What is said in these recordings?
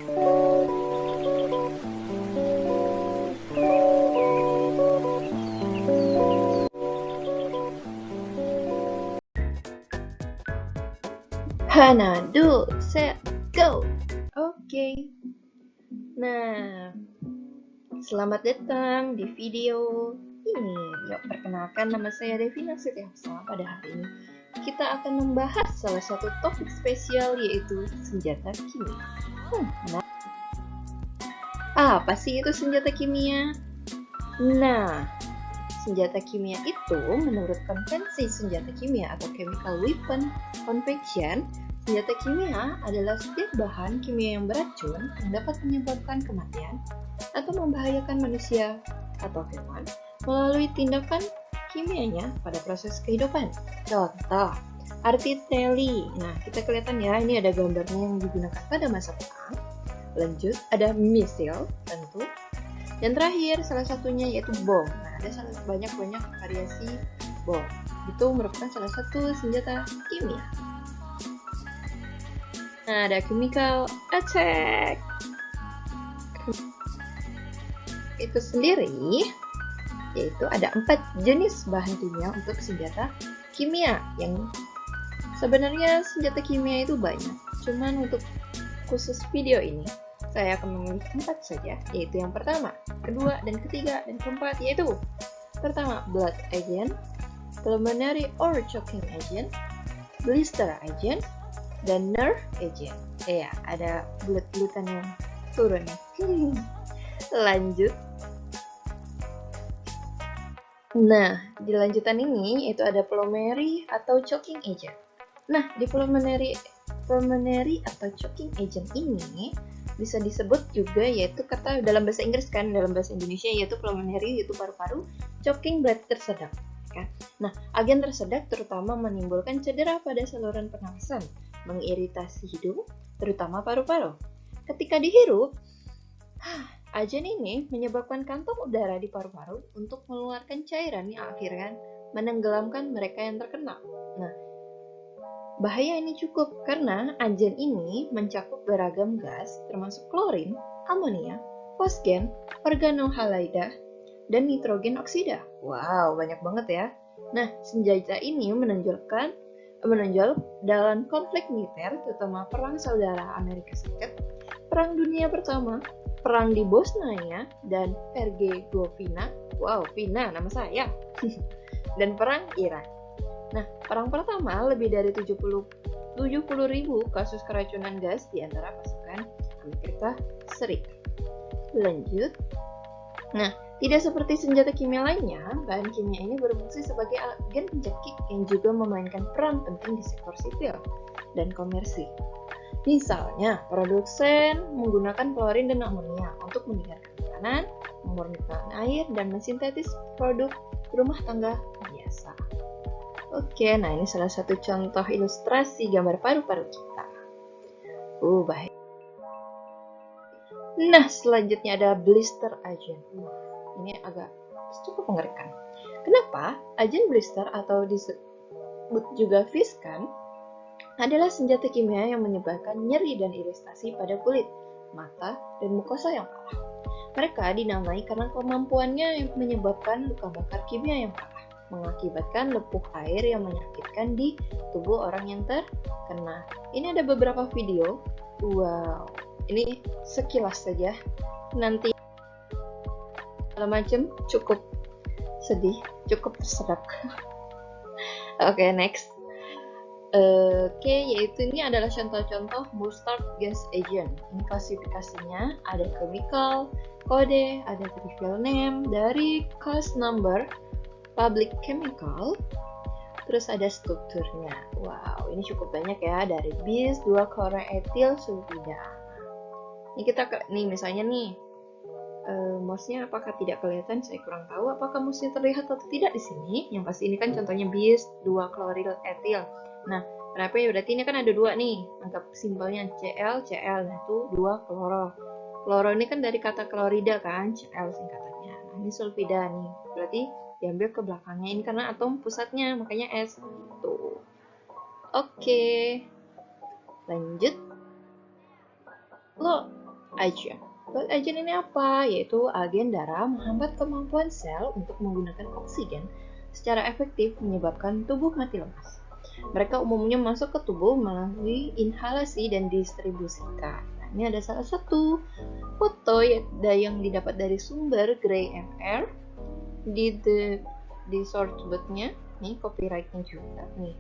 Hana, do, set, go. Oke. Nah, selamat datang di video ini. Yuk, perkenalkan, nama saya Devina Setiapsa. Pada hari ini kita akan membahas salah satu topik spesial, yaitu senjata kimia. Apa sih itu senjata kimia? Nah, senjata kimia itu menurut konvensi senjata kimia atau chemical weapon convention, senjata kimia adalah setiap bahan kimia yang beracun yang dapat menyebabkan kematian atau membahayakan manusia atau hewan melalui tindakan kimianya pada proses kehidupan. Contoh, artillery. Nah, kita kelihatan ya, ini ada gambarnya yang digunakan pada masa perang. Lanjut, ada misil tentu. Dan terakhir, salah satunya yaitu bom. Nah, ada banyak variasi bom. Itu merupakan salah satu senjata kimia. Nah, ada chemical attack. Itu sendiri, yaitu ada 4 jenis bahan kimia untuk senjata kimia. Yang sebenarnya senjata kimia itu banyak. Cuman untuk khusus video ini, saya akan memilih 4 saja, yaitu yang pertama, kedua, dan ketiga, dan keempat, yaitu pertama, blood agent, pulmonary or choking agent, blister agent, dan nerve agent. Ya, ada bulat-bulatan yang turun. Lanjut. Nah, di lanjutan ini, itu ada pulmonary atau choking agent. Nah, di pulmonary atau choking agent ini bisa disebut juga yaitu kata dalam bahasa Inggris kan, dalam bahasa Indonesia yaitu pulmonary, yaitu paru-paru, choking berarti tersedak kan. Nah, agen tersedak terutama menimbulkan cedera pada saluran pernafasan, mengiritasi hidung, terutama paru-paru. Ketika dihirup, agen ini menyebabkan kantong udara di paru-paru untuk mengeluarkan cairan yang akhirnya menenggelamkan mereka yang terkena. Nah, bahaya ini cukup karena agen ini mencakup beragam gas termasuk klorin, amonia, fosgen, organohalida, dan nitrogen oksida. Wow, banyak banget ya. Nah, senjata ini menonjol dalam konflik militer, terutama Perang Saudara Amerika Serikat, Perang Dunia Pertama, Perang di Bosnia dan Herzegovina. Wow, Vina nama saya. Dan Perang Irak. Nah, perang pertama lebih dari 70.000 kasus keracunan gas di antara pasukan Amerika Serikat. Lanjut. Nah, tidak seperti senjata kimia lainnya, bahan kimia ini berfungsi sebagai agen pencekik yang juga memainkan peran penting di sektor sipil dan komersil. Misalnya, produsen menggunakan klorin dan amonia untuk menyegarkan makanan, memurnikan air, dan mensintetis produk rumah tangga biasa. Oke, nah ini salah satu contoh ilustrasi gambar paru-paru kita. Baik. Nah, selanjutnya ada blister agent. Ini agak cukup mengerikan. Kenapa? Agen blister atau disebut juga Viscan adalah senjata kimia yang menyebabkan nyeri dan iritasi pada kulit, mata, dan mukosa yang parah. Mereka dinamai karena kemampuannya menyebabkan luka bakar kimia yang parah, mengakibatkan lepuh air yang menyakitkan di tubuh orang yang terkena. Ini ada beberapa video. Wow, ini sekilas saja. Nanti segala macam cukup sedih, cukup tersedak. Oke, next. Yaitu ini adalah contoh-contoh mustard gas agent. Ini klasifikasinya ada chemical, kode, ada trivial name, dari class number, public chemical, terus ada strukturnya. Wow, ini cukup banyak ya, dari bis, 2-chloroethyl sulfida. Ini misalnya nih, mouse-nya apakah tidak kelihatan? Saya kurang tahu apakah mouse-nya terlihat atau tidak di sini. Yang pasti ini kan contohnya bis, 2-chloroethyl. Nah, kenapa ya? Berarti ini kan ada 2 nih. Anggap simbolnya Cl. Nah, itu 2-kloro. Kloro ini kan dari kata klorida kan, Cl singkatannya. Nah, ini sulfida nih. Berarti diambil ke belakangnya. Ini karena atom pusatnya, makanya S gitu. Oke. Lanjut. Lo agent. Blood agent ini apa? Yaitu agen darah menghambat kemampuan sel untuk menggunakan oksigen secara efektif menyebabkan tubuh mati lemas. Mereka umumnya masuk ke tubuh melalui inhalasi dan distribusikan. Nah, ini ada salah satu foto yang didapat dari sumber Gray MR di source book-nya. Nih copyright-nya juga nih.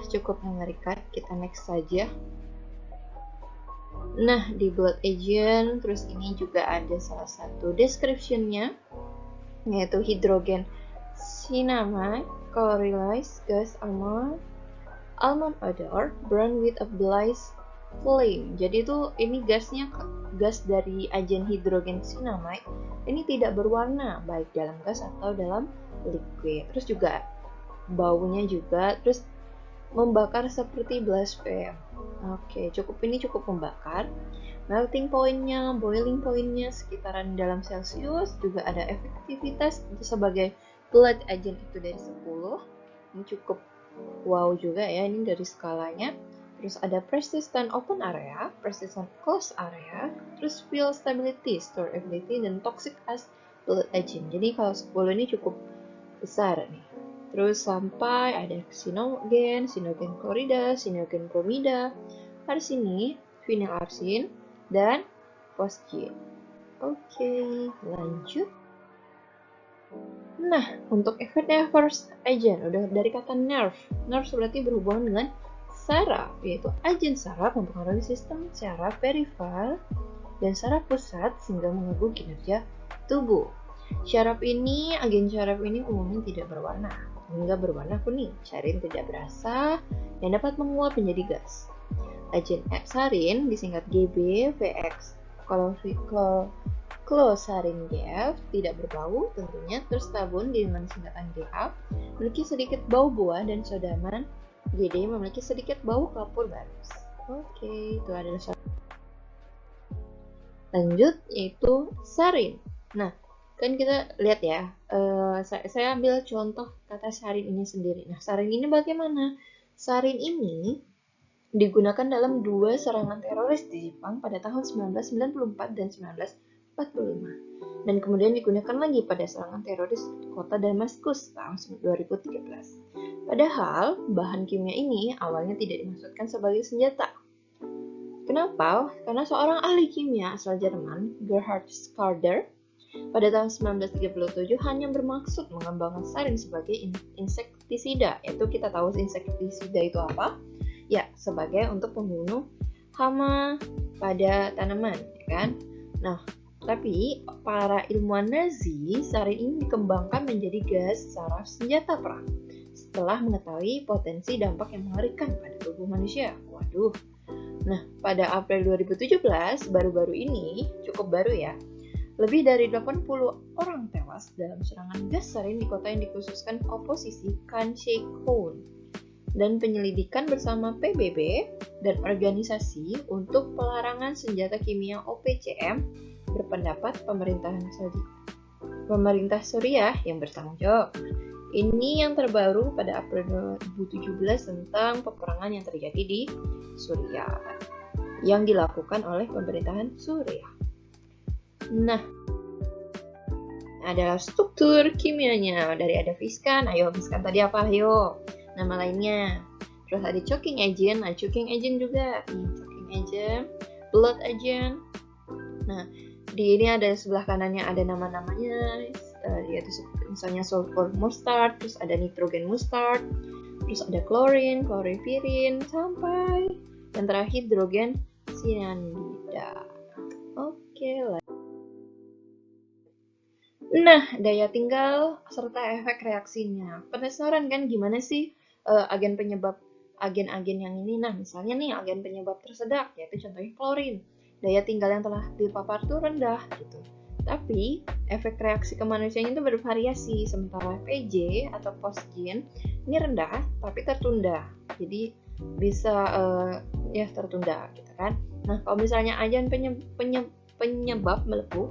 Cukup mengerikan. Kita next saja. Nah, di blood agent, terus ini juga ada salah satu description-nya, yaitu hidrogen cyanamide, colorized gas almond odor, burn with a blaze flame. Jadi itu ini gasnya gas dari agen hidrogen cyanamide. Ini tidak berwarna baik dalam gas atau dalam liquid. Terus juga baunya juga, terus membakar seperti blaspheme. Oke, ini cukup membakar. Melting point-nya, boiling point-nya sekitaran dalam Celsius. Juga ada efektivitas sebagai blood agent itu dari 10. Ini cukup wow juga ya, ini dari skalanya. Terus ada persistent open area, persistent closed area, terus fuel stability, store ability, dan toxic as blood agent. Jadi kalau 10 ini cukup besar nih. Terus sampai ada sinogen klorida, sinogen bromida, arsini, vinyl arsin, dan fosgene. Oke, lanjut. Nah, untuk first agent, udah dari kata nerve. Nerve berarti berhubungan dengan saraf, yaitu agen saraf mempengaruhi sistem saraf perifral dan saraf pusat sehingga mengganggu kinerja tubuh. Agen saraf ini umumnya tidak berwarna, hingga berwarna kuning. Sarin tidak berasa yang dapat menguap menjadi gas. Agen sarin disingkat GB, VX, closarin GF tidak berbau tentunya. Terus tabun dengan singkatan GA memiliki sedikit bau buah, dan sodaman GD memiliki sedikit bau kapur barus. Oke, itu adalah lanjut yaitu sarin. Nah, kan kita lihat ya, saya ambil contoh kata sarin ini sendiri. Nah, sarin ini bagaimana? Sarin ini digunakan dalam 2 serangan teroris di Jepang pada tahun 1994 dan 1945. Dan kemudian digunakan lagi pada serangan teroris kota Damaskus tahun 2013. Padahal, bahan kimia ini awalnya tidak dimaksudkan sebagai senjata. Kenapa? Karena seorang ahli kimia asal Jerman, Gerhard Schrader, pada tahun 1937 hanya bermaksud mengembangkan sarin sebagai insektisida. Yaitu kita tahu insektisida itu apa? Ya, sebagai untuk membunuh hama pada tanaman, ya kan? Nah, tapi para ilmuwan Nazi, sarin ini dikembangkan menjadi gas saraf senjata perang setelah mengetahui potensi dampak yang mengerikan pada tubuh manusia. Waduh. Nah, pada April 2017, baru-baru ini, cukup baru ya, lebih dari 80 orang tewas dalam serangan gas sarin di kota yang dikhususkan oposisi Kansheikhun. Dan penyelidikan bersama PBB dan organisasi untuk pelarangan senjata kimia OPCM berpendapat pemerintah Suriah yang bertanggung jawab. Ini yang terbaru pada April 2017 tentang peperangan yang terjadi di Suriah yang dilakukan oleh pemerintahan Suriah. Nah, adalah struktur kimianya. Dari ada Viscan, Viscan tadi apa? Nama lainnya. Terus ada choking agent, choking agent juga. Choking agent, blood agent. Nah, di ini ada sebelah kanannya ada nama-namanya, yaitu misalnya sulfur mustard, terus ada nitrogen mustard, terus ada chlorine, sampai yang terakhir hidrogen cyanida. Oke lah. Nah, daya tinggal serta efek reaksinya. Penasaran kan gimana sih agen-agen yang ini? Nah, misalnya nih agen penyebab tersedak, yaitu contohnya klorin. Daya tinggal yang telah dipapar itu rendah gitu. Tapi efek reaksi ke manusianya itu bervariasi. Sementara PJ atau fosgene ini rendah tapi tertunda. Jadi bisa tertunda gitu kan. Nah, kalau misalnya agen penyebab melepuh,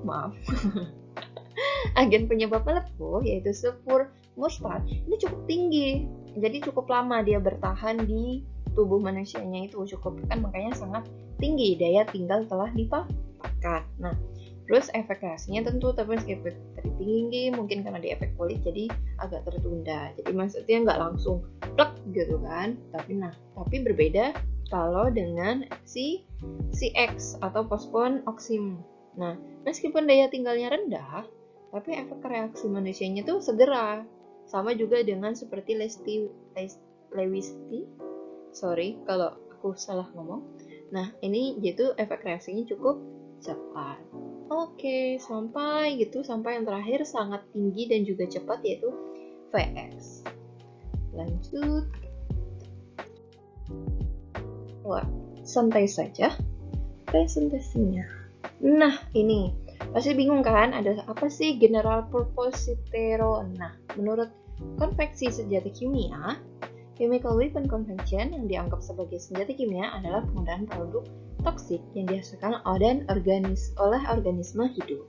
agen penyebab melepuh yaitu sulfur mustard ini cukup tinggi, jadi cukup lama dia bertahan di tubuh manusianya itu cukup kan, makanya sangat tinggi daya tinggal telah dipaparkan. Nah, terus efek reaksinya tentu tapi efek tinggi mungkin karena di efek kulit jadi agak tertunda. Jadi maksudnya nggak langsung plek gitu kan. Tapi berbeda kalau dengan si CX atau postpone oxim. Nah, meskipun daya tinggalnya rendah, tapi efek reaksi manusianya tuh segera. Sama juga dengan seperti Lewisti. Sorry kalau aku salah ngomong. Nah, ini yaitu efek reaksinya cukup cepat. Oke, sampai yang terakhir sangat tinggi dan juga cepat yaitu VX. Lanjut. Wah, santai saja presentasinya. Nah, ini pasti bingung kan, ada apa sih general purpose citeron? Nah, menurut konveksi senjata kimia, chemical weapon convention yang dianggap sebagai senjata kimia adalah penggunaan produk toksik yang dihasilkan oleh organisme hidup.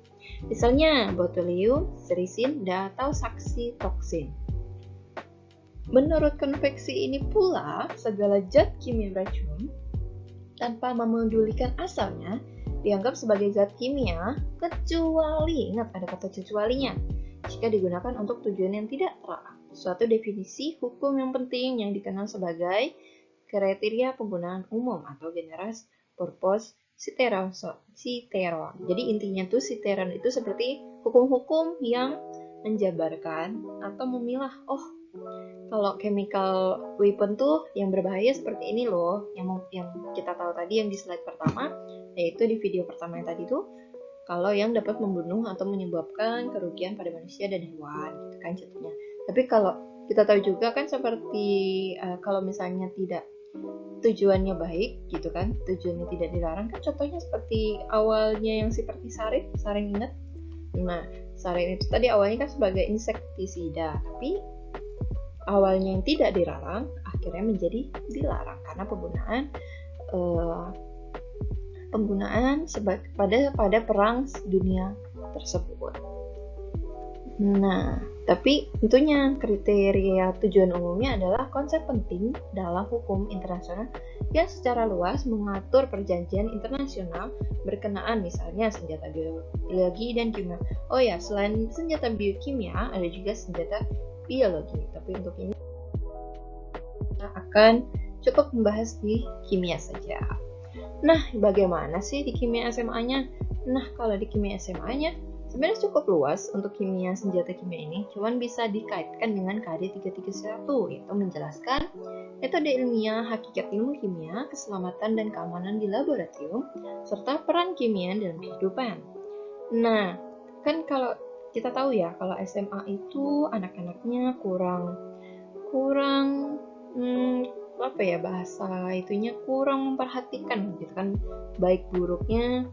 Misalnya botulium, serisin, atau saksitoksin. Menurut konveksi ini pula, segala zat kimia beracun tanpa memedulikan asalnya dianggap sebagai zat kimia kecuali, ingat ada kata kecualinya, jika digunakan untuk tujuan yang tidak terlarang. Suatu definisi hukum yang penting yang dikenal sebagai kriteria penggunaan umum atau general purpose citeron. Jadi intinya tuh citeron itu seperti hukum-hukum yang menjabarkan atau memilah, kalau chemical weapon tuh yang berbahaya seperti ini loh, yang kita tahu tadi yang di slide pertama, yaitu di video pertama yang tadi tuh, kalau yang dapat membunuh atau menyebabkan kerugian pada manusia dan hewan, gitu kan contohnya. Tapi kalau kita tahu juga kan seperti kalau misalnya tidak tujuannya baik gitu kan, tujuannya tidak dilarang kan, contohnya seperti awalnya yang seperti sarin ingat? Nah, sarin itu tadi awalnya kan sebagai insektisida, tapi awalnya yang tidak dilarang akhirnya menjadi dilarang karena penggunaan pada perang dunia tersebut. Nah, tapi tentunya kriteria tujuan umumnya adalah konsep penting dalam hukum internasional yang secara luas mengatur perjanjian internasional berkenaan misalnya senjata biologi dan kimia. Oh ya, selain senjata biokimia ada juga senjata biologi, tapi untuk ini kita akan cukup membahas di kimia saja. Nah, bagaimana sih di kimia SMA-nya? Nah, kalau di kimia SMA-nya sebenarnya cukup luas untuk kimia senjata kimia ini, cuman bisa dikaitkan dengan KD 331, yaitu menjelaskan metode ilmiah, hakikat ilmu kimia, keselamatan dan keamanan di laboratorium, serta peran kimia dalam kehidupan. Nah, kan kalau kita tahu ya, kalau SMA itu anak-anaknya kurang bahasa itunya kurang memperhatikan gitu kan, baik buruknya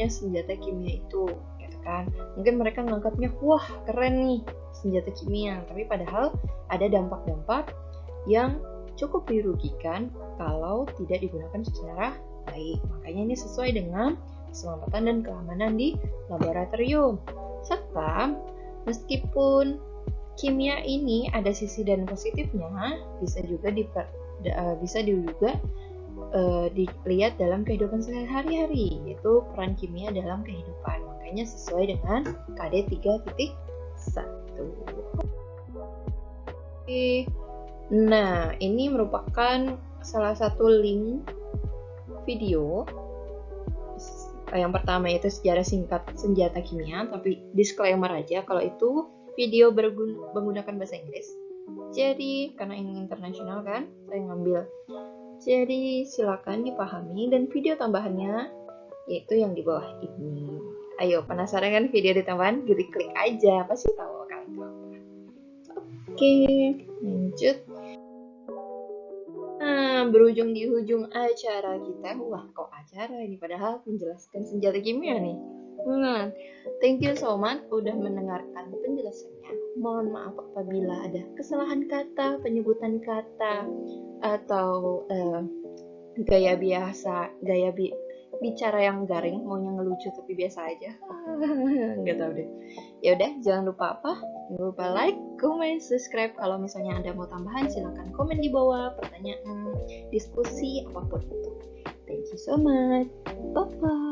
senjata kimia itu gitu kan. Mungkin mereka menganggapnya wah keren nih senjata kimia, tapi padahal ada dampak-dampak yang cukup dirugikan kalau tidak digunakan secara baik. Makanya ini sesuai dengan keselamatan dan keamanan di laboratorium. Serta meskipun kimia ini ada sisi dan positifnya, bisa juga dilihat dalam kehidupan sehari-hari, yaitu peran kimia dalam kehidupan. Makanya sesuai dengan KD 3.1. Nah, ini merupakan salah satu link video. Yang pertama itu sejarah singkat senjata kimia, tapi disclaimer aja kalau itu video menggunakan bahasa Inggris. Jadi, karena ini internasional kan, saya ngambil. Jadi, silakan dipahami dan video tambahannya yaitu yang di bawah ini. Ayo, penasaran kan video di tambahan? Klik aja, pasti tahu kan. Oke, lanjut. Nah, berujung di ujung acara kita. Wah, kok acara ini? Padahal menjelaskan senjata kimia nih. Thank you so much udah mendengarkan penjelasannya. Mohon maaf apabila ada kesalahan kata, penyebutan kata, atau gaya bicara yang garing, maunya ngelucu tapi biasa aja. Nggak tahu deh. Ya udah, jangan lupa apa? Jangan lupa like, comment, subscribe. Kalau misalnya Anda mau tambahan, silahkan komen di bawah, pertanyaan, diskusi, apapun itu. Thank you so much. Bye-bye.